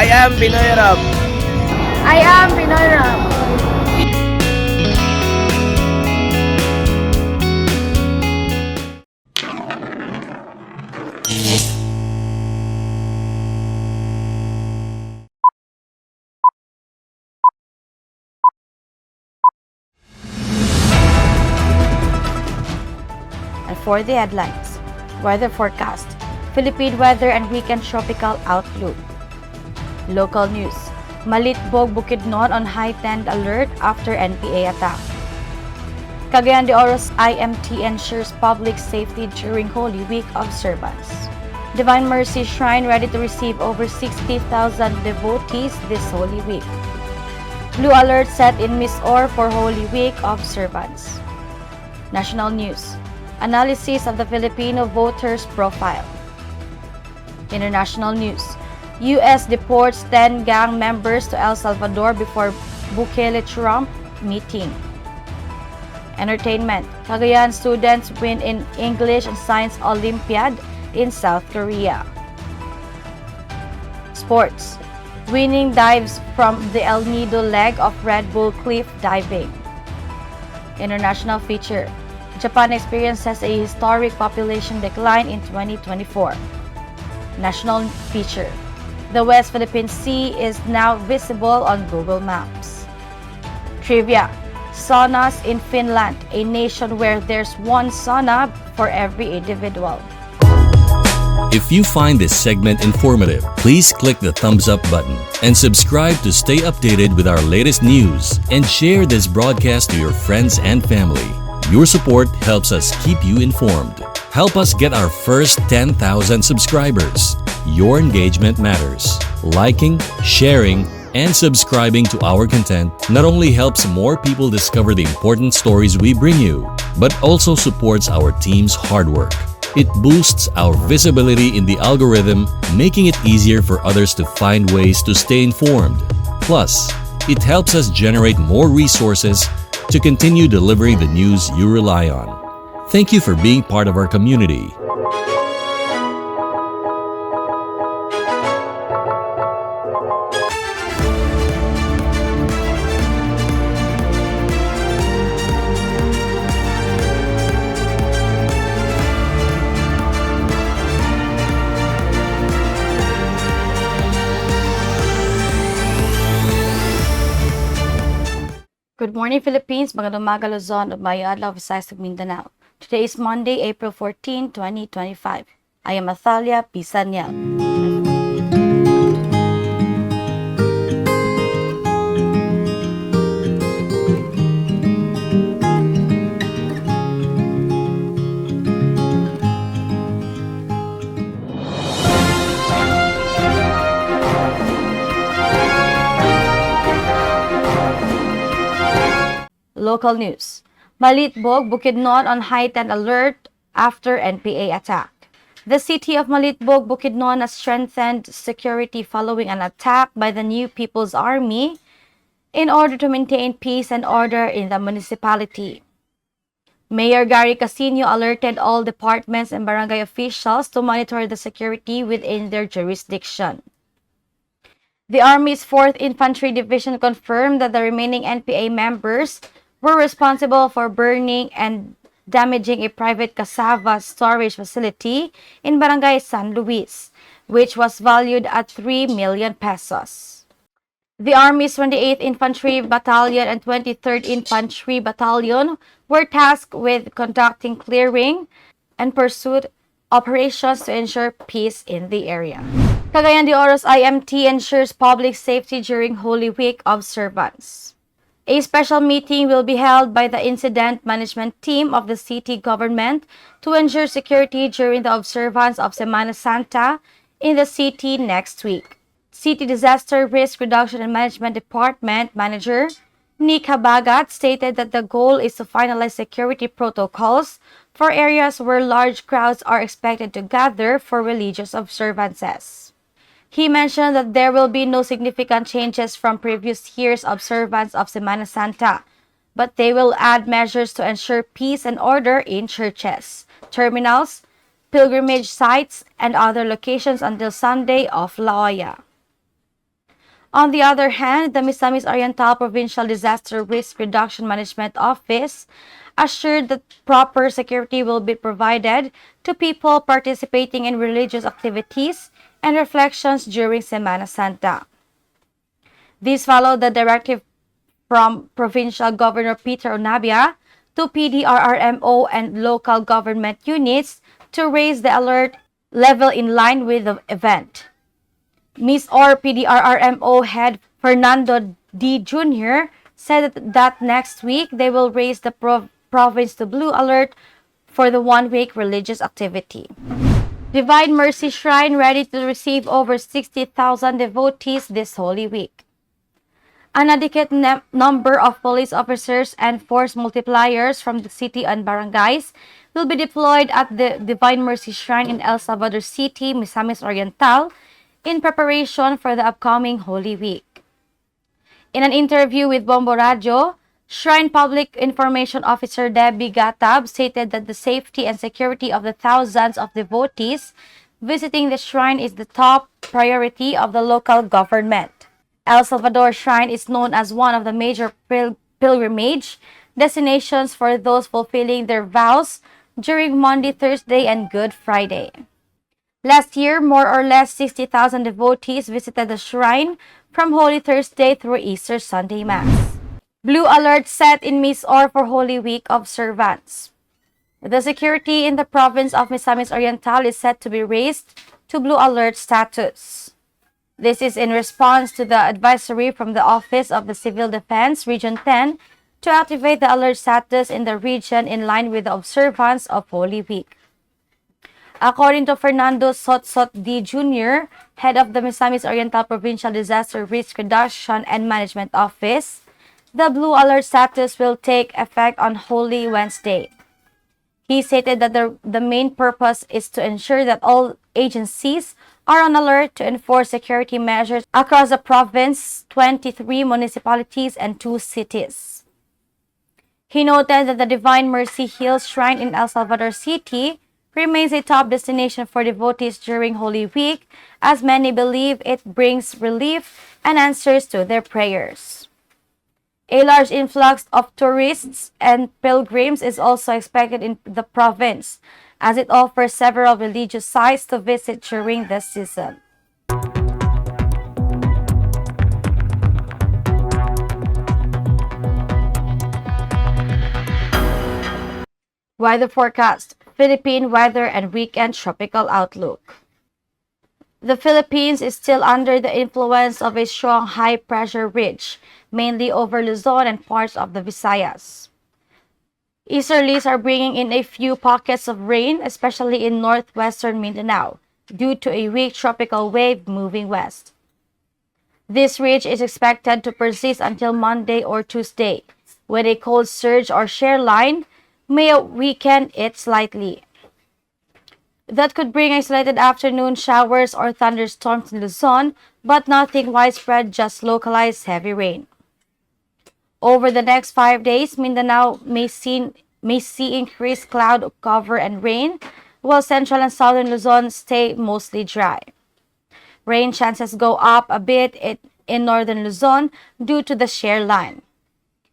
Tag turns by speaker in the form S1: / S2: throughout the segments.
S1: I am Pinoy Rob.
S2: I am Pinoy Rob.
S3: And for the headlines, weather forecast, Philippine weather and weekend tropical outlook. Local news, Malitbog, Bukidnon on heightened alert after NPA attack. Cagayan De Oro's IMT ensures public safety during Holy Week observance. Divine Mercy Shrine ready to receive over 60,000 devotees this Holy Week. Blue alert set in Misor for Holy Week observance. National news, analysis of the Filipino voters profile. International news, U.S. deports 10 gang members to El Salvador before Bukele-Trump meeting. Entertainment, Cagayan students win in English and Science Olympiad in South Korea. Sports, winning dives from the El Nido leg of Red Bull cliff diving. International feature, Japan experiences a historic population decline in 2024. National feature, the West Philippine Sea is now visible on Google Maps. Trivia, Saunas in Finland, a nation where there's one sauna for every individual.
S4: If you find this segment informative, please click the thumbs up button and subscribe to stay updated with our latest news, and share this broadcast to your friends and family. Your support helps us keep you informed. Help us get our first 10,000 subscribers. Your engagement matters. Liking, sharing, and subscribing to our content not only helps more people discover the important stories we bring you, but also supports our team's hard work. It boosts our visibility in the algorithm, making it easier for others to find ways to stay informed. Plus, it helps us generate more resources to continue delivering the news you rely on. Thank you for being part of our community.
S3: Good morning, Philippines. Magandang umaga, Luzon, at mayong adlaw, Visayas ug Mindanao. Today is Monday, April 14, 2025. I am Athalia Pisaniel. Local news, Malitbog, Bukidnon on heightened alert after NPA attack. The city of Malitbog, Bukidnon has strengthened security following an attack by the New People's Army in order to maintain peace and order in the municipality. Mayor Gary Casino alerted all departments and barangay officials to monitor the security within their jurisdiction. The Army's 4th Infantry Division confirmed that the remaining NPA members were responsible for burning and damaging a private cassava storage facility in Barangay San Luis, which was valued at 3 million pesos. The Army's 28th Infantry Battalion and 23rd Infantry Battalion were tasked with conducting clearing and pursuit operations to ensure peace in the area. Cagayan de Oro's IMT ensures public safety during Holy Week observance. A special meeting will be held by the incident management team of the city government to ensure security during the observance of Semana Santa in the city next week. City Disaster Risk Reduction and Management Department Manager Nick Habagat stated that the goal is to finalize security protocols for areas where large crowds are expected to gather for religious observances. He mentioned that there will be no significant changes from previous years' observance of Semana Santa, but they will add measures to ensure peace and order in churches, terminals, pilgrimage sites, and other locations until Sunday of La Hoya. On the other hand, the Misamis Oriental Provincial Disaster Risk Reduction Management Office assured that proper security will be provided to people participating in religious activities and reflections during Semana Santa. This followed the directive from Provincial Governor Peter Onabia to PDRRMO and local government units to raise the alert level in line with the event. Ms. Or PDRRMO head Fernando D. Jr. said that next week they will raise the province to blue alert for the one-week religious activity. Divine Mercy Shrine ready to receive over 60,000 devotees this Holy Week. An adequate number of police officers and force multipliers from the city and barangays will be deployed at the Divine Mercy Shrine in El Salvador City, Misamis Oriental, in preparation for the upcoming Holy Week. In an interview with Bombo Radio, Shrine Public Information Officer Debbie Gatab stated that the safety and security of the thousands of devotees visiting the shrine is the top priority of the local government. El Salvador Shrine is known as one of the major pilgrimage destinations for those fulfilling their vows during Monday, Thursday, and Good Friday. Last year, more or less 60,000 devotees visited the shrine from Holy Thursday through Easter Sunday Mass. Blue alert set in Mis-Or for Holy Week observance. The security in the province of Misamis Oriental is set to be raised to blue alert status. This is in response to the advisory from the Office of the Civil Defense, Region 10, to activate the alert status in the region in line with the observance of Holy Week. According to Fernando Sotsot D. Jr., head of the Misamis Oriental Provincial Disaster Risk Reduction and Management Office, the blue alert status will take effect on Holy Wednesday. He stated that the main purpose is to ensure that all agencies are on alert to enforce security measures across the province, 23 municipalities, and 2 cities. He noted that the Divine Mercy Hills Shrine in El Salvador City remains a top destination for devotees during Holy Week, as many believe it brings relief and answers to their prayers. A large influx of tourists and pilgrims is also expected in the province, as it offers several religious sites to visit during this season. Weather forecast, Philippine weather and weekend tropical outlook. The Philippines is still under the influence of a strong high-pressure ridge, mainly over Luzon and parts of the Visayas. Easterlies are bringing in a few pockets of rain, especially in northwestern Mindanao, due to a weak tropical wave moving west. This ridge is expected to persist until Monday or Tuesday, when a cold surge or shear line may weaken it slightly. That could bring isolated afternoon showers or thunderstorms in Luzon, but nothing widespread, just localized heavy rain. Over the next 5 days, Mindanao may see increased cloud cover and rain, while central and southern Luzon stay mostly dry. Rain chances go up a bit in northern Luzon due to the shear line.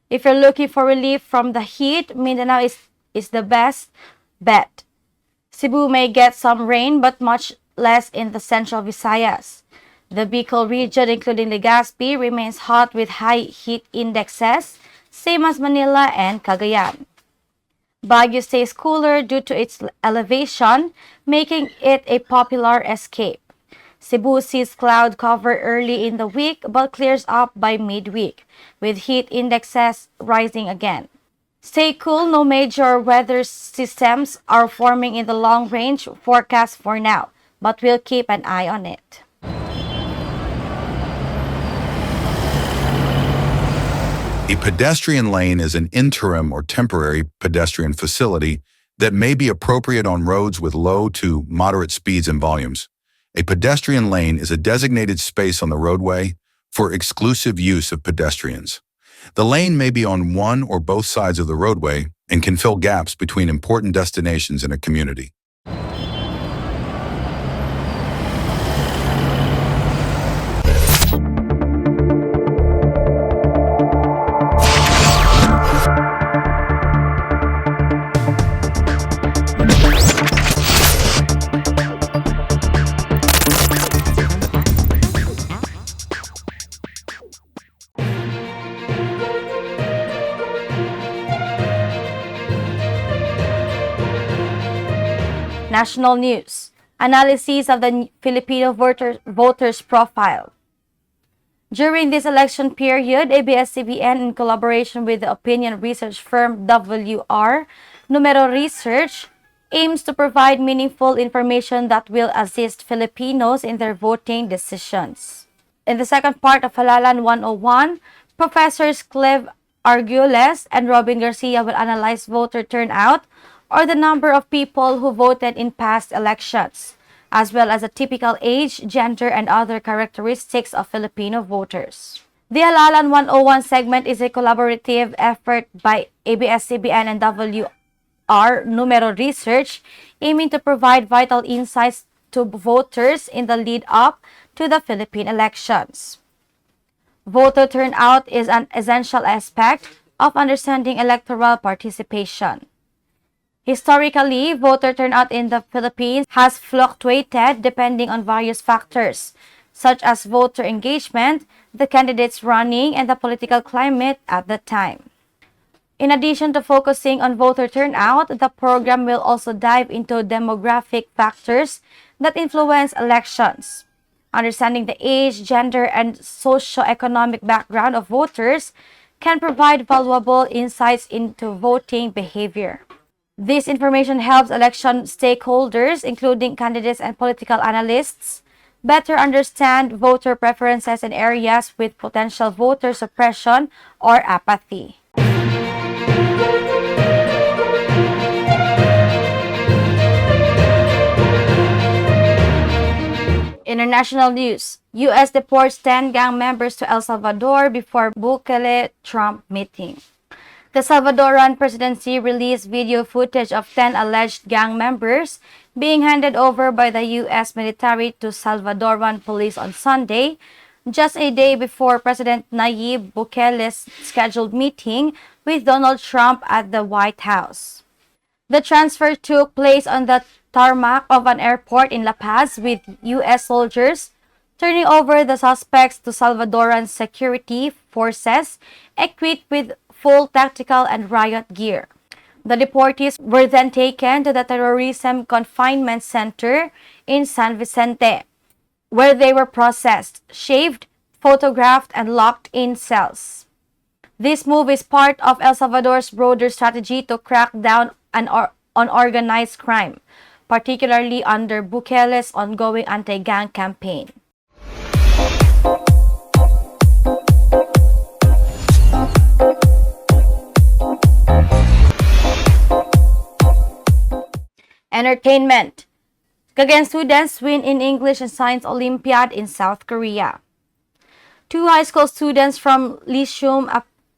S3: If you're looking for relief from the heat, Mindanao is the best bet. Cebu may get some rain, but much less in the central Visayas. The Bicol region, including Legazpi, remains hot with high heat indexes, same as Manila and Cagayan. Baguio stays cooler due to its elevation, making it a popular escape. Cebu sees cloud cover early in the week but clears up by midweek, with heat indexes rising again. Stay cool, no major weather systems are forming in the long-range forecast for now, but we'll keep an eye on it.
S1: A pedestrian lane is an interim or temporary pedestrian facility that may be appropriate on roads with low to moderate speeds and volumes. A pedestrian lane is a designated space on the roadway for exclusive use of pedestrians. The lane may be on one or both sides of the roadway and can fill gaps between important destinations in a community.
S3: National news. Analysis of the Filipino voters profile. During this election period, ABS-CBN, in collaboration with the opinion research firm WR Numero Research, aims to provide meaningful information that will assist Filipinos in their voting decisions. In the second part of Halalan 101, Professors Cleve Argules and Robin Garcia will analyze voter turnout, or the number of people who voted in past elections, as well as the typical age, gender, and other characteristics of Filipino voters. The Halalan 101 segment is a collaborative effort by ABS-CBN and WR Numero Research, aiming to provide vital insights to voters in the lead-up to the Philippine elections. Voter turnout is an essential aspect of understanding electoral participation. Historically, voter turnout in the Philippines has fluctuated depending on various factors, such as voter engagement, the candidates running, and the political climate at the time. In addition to focusing on voter turnout, the program will also dive into demographic factors that influence elections. Understanding the age, gender, and socio-economic background of voters can provide valuable insights into voting behavior. This information helps election stakeholders, including candidates and political analysts, better understand voter preferences in areas with potential voter suppression or apathy. International news. U.S. deports 10 gang members to El Salvador before Bukele-Trump meeting. The Salvadoran presidency released video footage of 10 alleged gang members being handed over by the U.S. military to Salvadoran police on Sunday, just a day before President Nayib Bukele's scheduled meeting with Donald Trump at the White House. The transfer took place on the tarmac of an airport in La Paz, with U.S. soldiers turning over the suspects to Salvadoran security forces equipped with full tactical and riot gear. The deportees were then taken to the Terrorism Confinement Center in San Vicente, where they were processed, shaved, photographed, and locked in cells. This move is part of El Salvador's broader strategy to crack down on organized crime, particularly under Bukele's ongoing anti-gang campaign. Entertainment. Cagayan students win in English and Science Olympiad in South Korea. Two high school students from Lyceum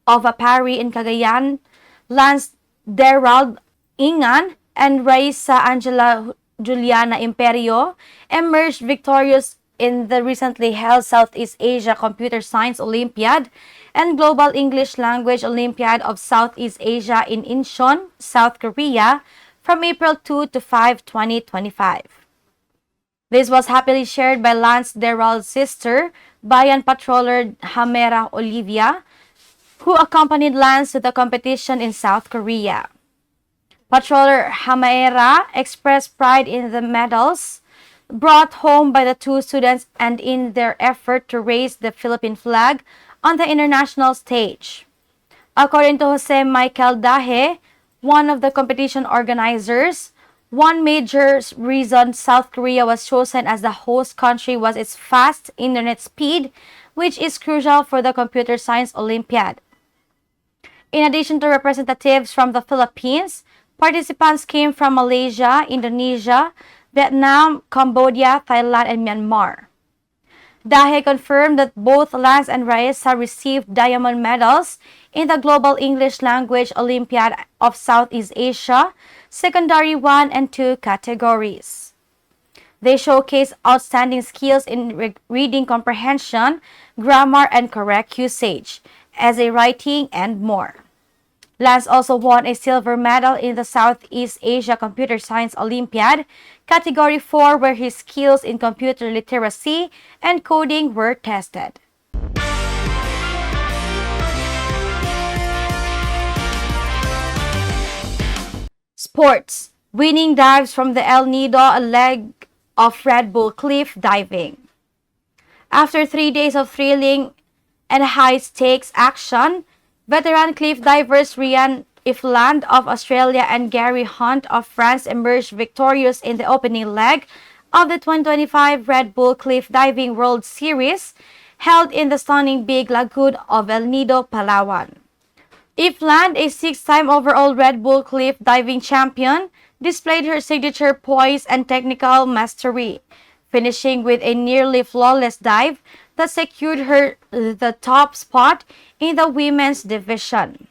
S3: of Apari in Cagayan, Lance Derald Ingan and Raisa Angela Juliana Imperio, emerged victorious in the recently held Southeast Asia Computer Science Olympiad and Global English Language Olympiad of Southeast Asia in Incheon, South Korea, from April 2 to 5, 2025. This was happily shared by Lance Derald's sister, Bayan Patroller Hamera Olivia, who accompanied Lance to the competition in South Korea. Patroller Hamera expressed pride in the medals brought home by the two students and in their effort to raise the Philippine flag on the international stage. According to Jose Michael Dahe, one of the competition organizers, one major reason South Korea was chosen as the host country was its fast internet speed, which is crucial for the Computer Science Olympiad. In addition to representatives from the Philippines, participants came from Malaysia, Indonesia, Vietnam, Cambodia, Thailand, and Myanmar. Dahe confirmed that both Lance and Raisa received diamond medals in the Global English Language Olympiad of Southeast Asia, Secondary 1 and 2 categories. They showcase outstanding skills in reading comprehension, grammar, and correct usage, essay writing, and more. Lance also won a silver medal in the Southeast Asia Computer Science Olympiad, Category 4, where his skills in computer literacy and coding were tested. Sports. winning dives from the El Nido, a leg of Red Bull cliff diving. After 3 days of thrilling and high-stakes action, veteran cliff divers Ryan Ifland of Australia and Gary Hunt of France emerged victorious in the opening leg of the 2025 Red Bull Cliff Diving World Series, held in the stunning Big Lagoon of El Nido, Palawan. Ifland, a 6-time overall Red Bull Cliff Diving champion, displayed her signature poise and technical mastery, finishing with a nearly flawless dive that secured her the top spot in the women's division.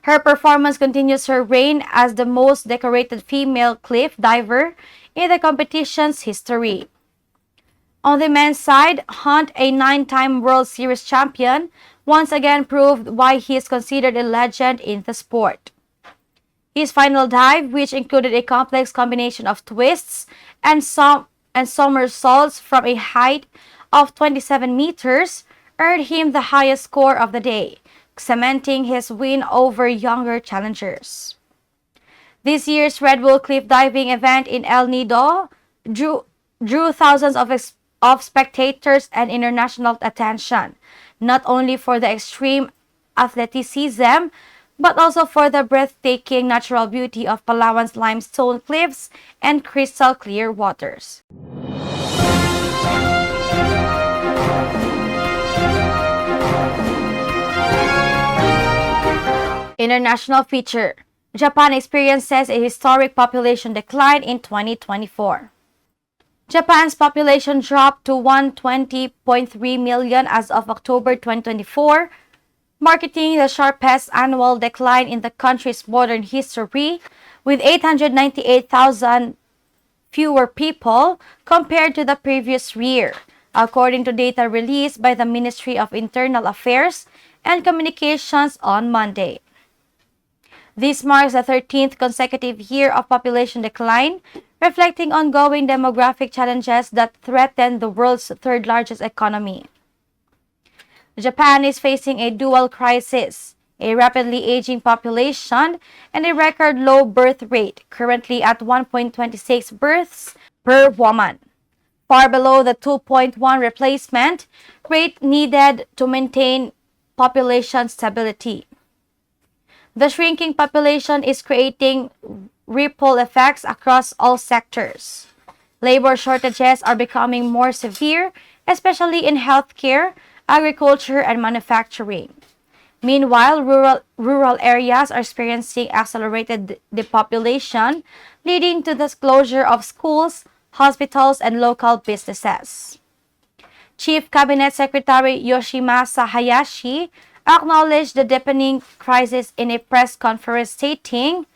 S3: Her performance continues her reign as the most decorated female cliff diver in the competition's history. On the men's side, Hunt, a 9-time World Series champion, once again proved why he is considered a legend in the sport. His final dive, which included a complex combination of twists and somersaults from a height of 27 meters, earned him the highest score of the day, cementing his win over younger challengers. This year's Red Bull Cliff Diving event in El Nido drew thousands of spectators and international attention, not only for the extreme athleticism, but also for the breathtaking natural beauty of Palawan's limestone cliffs and crystal clear waters. International feature: Japan experiences a historic population decline in 2024. Japan's population dropped to 120.3 million as of October 2024, marking the sharpest annual decline in the country's modern history, with 898,000 fewer people compared to the previous year, according to data released by the Ministry of Internal Affairs and Communications on Monday. This marks the 13th consecutive year of population decline, reflecting ongoing demographic challenges that threaten the world's third-largest economy. Japan is facing a dual crisis: a rapidly aging population and a record low birth rate, currently at 1.26 births per woman, far below the 2.1 replacement rate needed to maintain population stability. The shrinking population is creating ripple effects across all sectors. Labor shortages are becoming more severe, especially in healthcare, agriculture, and manufacturing. Meanwhile, rural areas are experiencing accelerated depopulation, leading to the closure of schools, hospitals, and local businesses. Chief Cabinet Secretary Yoshimasa Hayashi acknowledged the deepening crisis in a press conference, stating,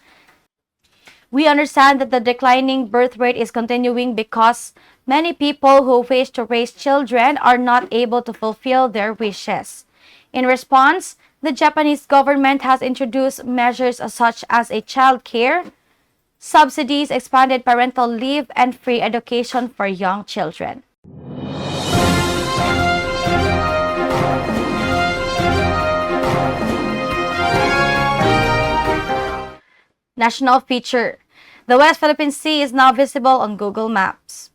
S3: "We understand that the declining birth rate is continuing because many people who wish to raise children are not able to fulfill their wishes." In response, the Japanese government has introduced measures such as a child care subsidies, expanded parental leave, and free education for young children. National feature: the West Philippine Sea is now visible on Google Maps.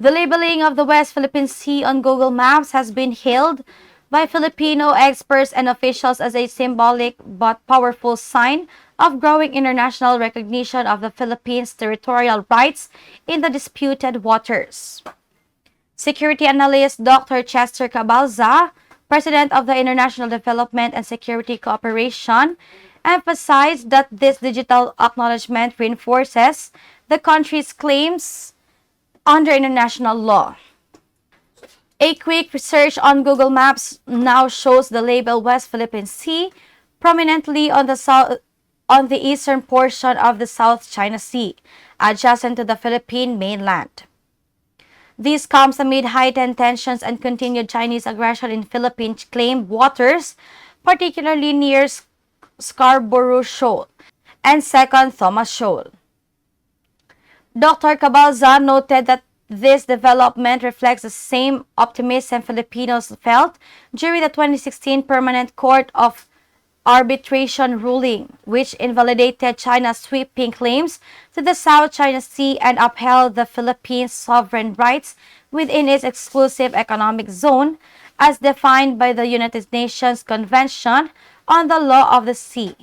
S3: The labeling of the West Philippine Sea on Google Maps has been hailed by Filipino experts and officials as a symbolic but powerful sign of growing international recognition of the Philippines' territorial rights in the disputed waters. Security analyst Dr. Chester Cabalza, president of the International Development and Security Cooperation, emphasized that this digital acknowledgement reinforces the country's claims under international law. A quick research on Google Maps now shows the label West Philippine Sea prominently on the eastern portion of the South China Sea, adjacent to the Philippine mainland. This comes amid heightened tensions and continued Chinese aggression in Philippine-claimed waters, particularly near Scarborough Shoal and Second Thomas Shoal. Dr. Cabalza noted that this development reflects the same optimism Filipinos felt during the 2016 Permanent Court of arbitration ruling, which invalidated China's sweeping claims to the South China Sea and upheld the Philippines' sovereign rights within its exclusive economic zone, as defined by the United Nations Convention on the Law of the Sea.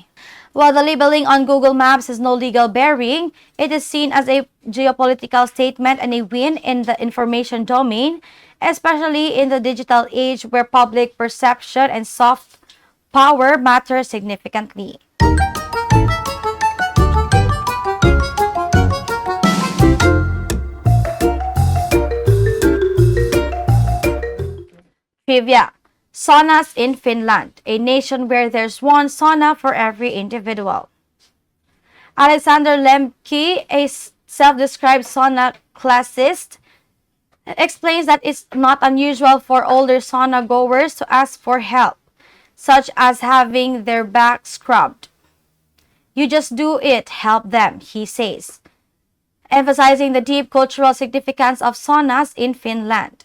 S3: While the labeling on Google Maps has no legal bearing, it is seen as a geopolitical statement and a win in the information domain, especially in the digital age where public perception and soft power matter significantly. Trivia. Saunas in Finland, a nation where there's one sauna for every individual. Alexander Lemke, a self-described sauna classist, explains that it's not unusual for older sauna goers to ask for help, such as having their back scrubbed. You just do it, help them, he says, emphasizing the deep cultural significance of saunas in Finland.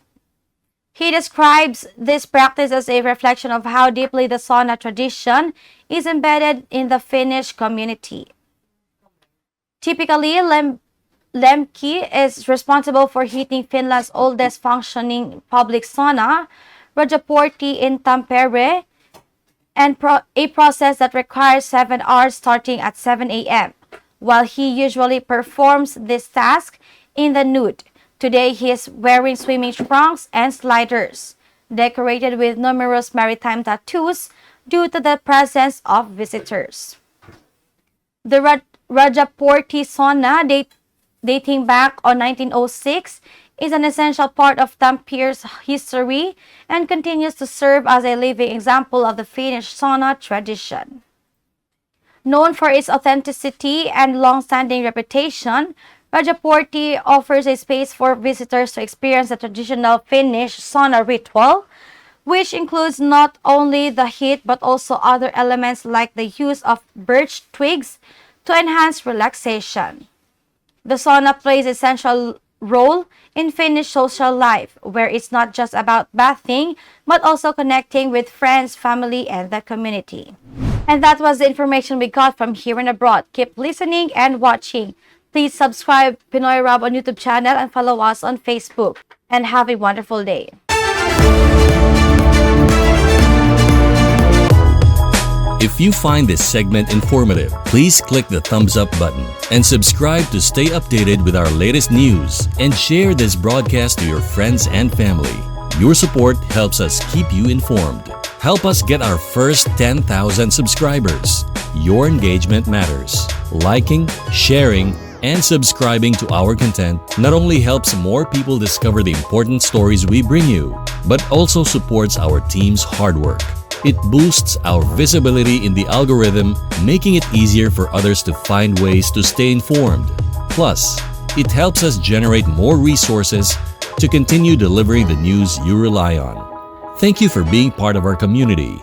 S3: He describes this practice as a reflection of how deeply the sauna tradition is embedded in the Finnish community. Typically, Lemke is responsible for heating Finland's oldest functioning public sauna, Rajaportti in Tampere, and a process that requires 7 hours starting at 7 a.m., while he usually performs this task in the nude. Today, he is wearing swimming trunks and sliders, decorated with numerous maritime tattoos due to the presence of visitors. The Rajaportti sauna, dating back on 1906, is an essential part of Tampere's history and continues to serve as a living example of the Finnish sauna tradition. Known for its authenticity and long-standing reputation, Rajaportti offers a space for visitors to experience the traditional Finnish sauna ritual, which includes not only the heat but also other elements like the use of birch twigs to enhance relaxation. The sauna plays an essential role in Finnish social life, where it's not just about bathing but also connecting with friends, family, and the community. And that was the information we got from here and abroad. Keep listening and watching. Please subscribe Pinoy Rob on YouTube channel and follow us on Facebook. And have a wonderful day.
S4: If you find this segment informative, please click the thumbs up button and subscribe to stay updated with our latest news, and share this broadcast to your friends and family. Your support helps us keep you informed. Help us get our first 10,000 subscribers. Your engagement matters. Liking, sharing, and subscribing to our content not only helps more people discover the important stories we bring you, but also supports our team's hard work. It boosts our visibility in the algorithm, making it easier for others to find ways to stay informed. Plus, it helps us generate more resources to continue delivering the news you rely on. Thank you for being part of our community.